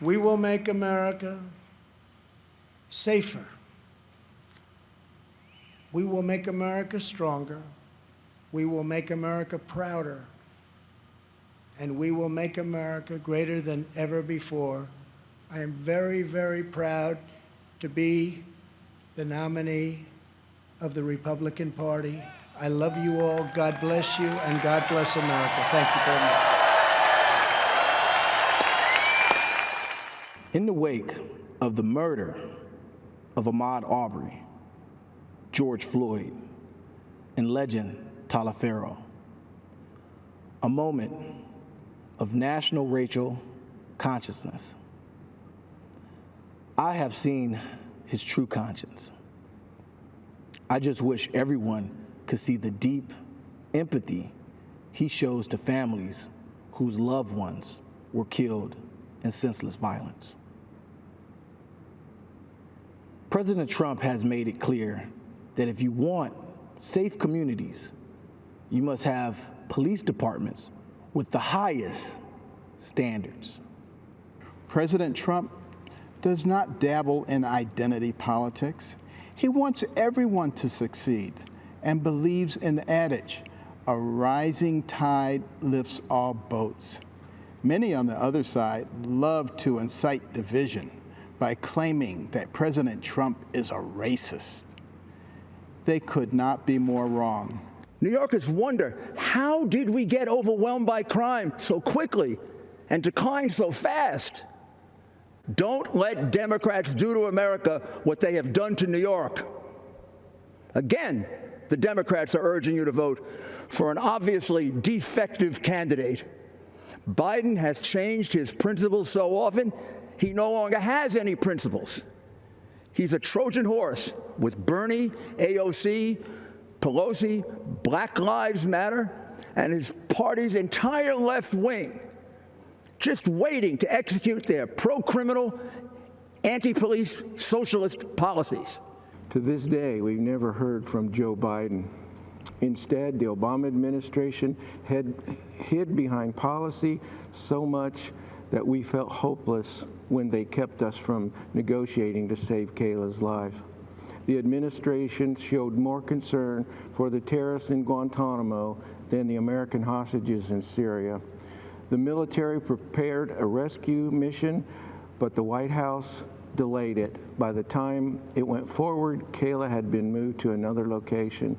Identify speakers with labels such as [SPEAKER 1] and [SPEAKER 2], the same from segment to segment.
[SPEAKER 1] We will make America safer. We will make America stronger. We will make America prouder. And we will make America greater than ever before. I am very, very proud to be the nominee of the Republican Party. I love you all. God bless you, and God bless America. Thank you very much.
[SPEAKER 2] In the wake of the murder of Ahmaud Arbery, George Floyd, and legend Taliaferro, a moment of national racial consciousness, I have seen his true conscience. I just wish everyone could see the deep empathy he shows to families whose loved ones were killed in senseless violence. President Trump has made it clear that if you want safe communities, you must have police departments with the highest standards.
[SPEAKER 3] President Trump does not dabble in identity politics. He wants everyone to succeed and believes in the adage, a rising tide lifts all boats. Many on the other side love to incite division by claiming that President Trump is a racist. They could not be more wrong.
[SPEAKER 4] New Yorkers wonder, how did we get overwhelmed by crime so quickly and decline so fast? Don't let Democrats do to America what they have done to New York. Again, the Democrats are urging you to vote for an obviously defective candidate. Biden has changed his principles so often, he no longer has any principles. He's a Trojan horse with Bernie, AOC, Pelosi, Black Lives Matter, and his party's entire left wing, just waiting to execute their pro-criminal, anti-police socialist policies.
[SPEAKER 5] To this day, we've never heard from Joe Biden. Instead, the Obama administration had hid behind policy so much that we felt hopeless when they kept us from negotiating to save Kayla's life. The administration showed more concern for the terrorists in Guantanamo than the American hostages in Syria. The military prepared a rescue mission, but the White House delayed it. By the time it went forward, Kayla had been moved to another location.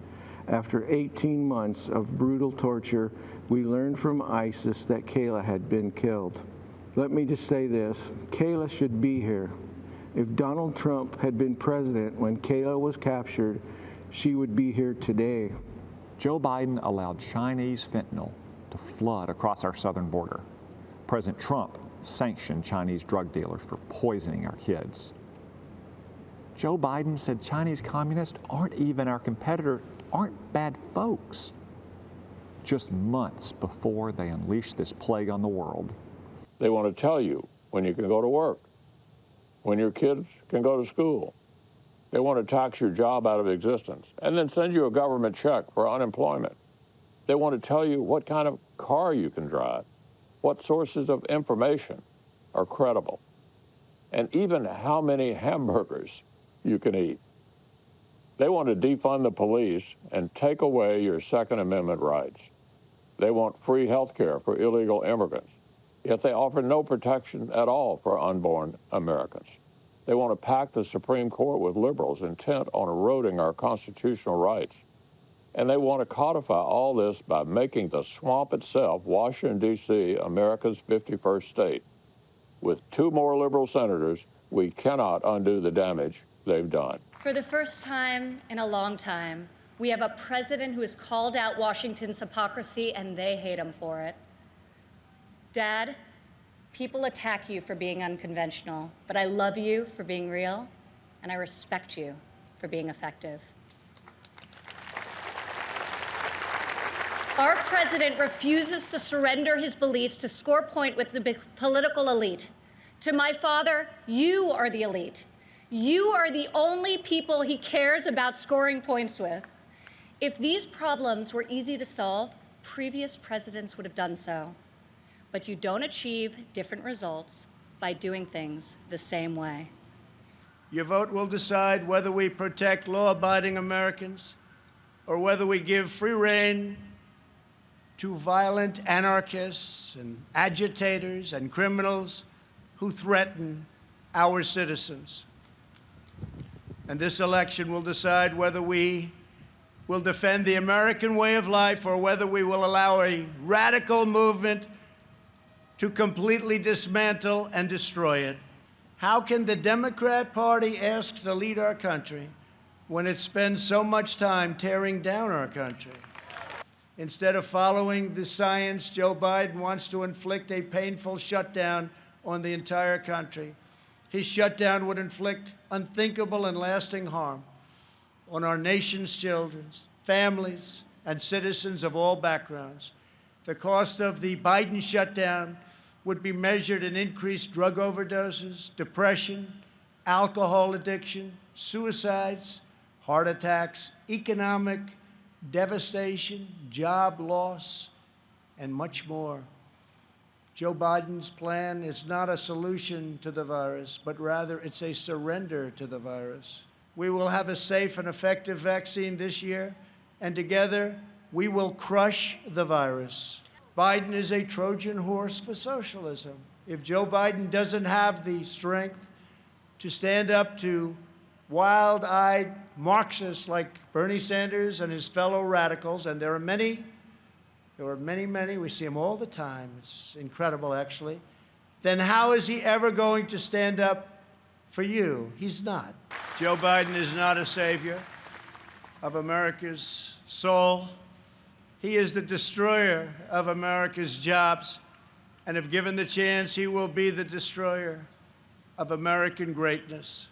[SPEAKER 5] After 18 months of brutal torture, we learned from ISIS that Kayla had been killed. Let me just say this, Kayla should be here. If Donald Trump had been president when Kayla was captured, she would be here today.
[SPEAKER 6] Joe Biden allowed Chinese fentanyl to flood across our southern border. President Trump sanctioned Chinese drug dealers for poisoning our kids. Joe Biden said Chinese communists aren't even our competitor, aren't bad folks. Just months before they unleashed this plague on the world.
[SPEAKER 7] They want to tell you when you can go to work, when your kids can go to school. They want to tax your job out of existence and then send you a government check for unemployment. They want to tell you what kind of car you can drive, what sources of information are credible, and even how many hamburgers you can eat. They want to defund the police and take away your Second Amendment rights. They want free health care for illegal immigrants, yet they offer no protection at all for unborn Americans. They want to pack the Supreme Court with liberals intent on eroding our constitutional rights. And they want to codify all this by making the swamp itself, Washington, D.C., America's 51st state. With 2 more liberal senators, we cannot undo the damage they've done.
[SPEAKER 8] For the first time in a long time, we have a president who has called out Washington's hypocrisy, and they hate him for it. Dad, people attack you for being unconventional, but I love you for being real, and I respect you for being effective. Our president refuses to surrender his beliefs to score point with the political elite. To my father, you are the elite. You are the only people he cares about scoring points with. If these problems were easy to solve, previous presidents would have done so. But you don't achieve different results by doing things the same way.
[SPEAKER 1] Your vote will decide whether we protect law-abiding Americans or whether we give free rein to violent anarchists and agitators and criminals who threaten our citizens. And this election will decide whether we will defend the American way of life or whether we will allow a radical movement to completely dismantle and destroy it. How can the Democrat Party ask to lead our country when it spends so much time tearing down our country? Instead of following the science, Joe Biden wants to inflict a painful shutdown on the entire country. His shutdown would inflict unthinkable and lasting harm on our nation's children, families, and citizens of all backgrounds. The cost of the Biden shutdown would be measured in increased drug overdoses, depression, alcohol addiction, suicides, heart attacks, economic devastation, job loss, and much more. Joe Biden's plan is not a solution to the virus, but rather it's a surrender to the virus. We will have a safe and effective vaccine this year, and together we will crush the virus. Biden is a Trojan horse for socialism. If Joe Biden doesn't have the strength to stand up to wild-eyed Marxists like Bernie Sanders and his fellow radicals, and there are many, we see them all the time, it's incredible actually, then how is he ever going to stand up for you? He's not. Joe Biden is not a savior of America's soul. He is the destroyer of America's jobs, and if given the chance, he will be the destroyer of American greatness.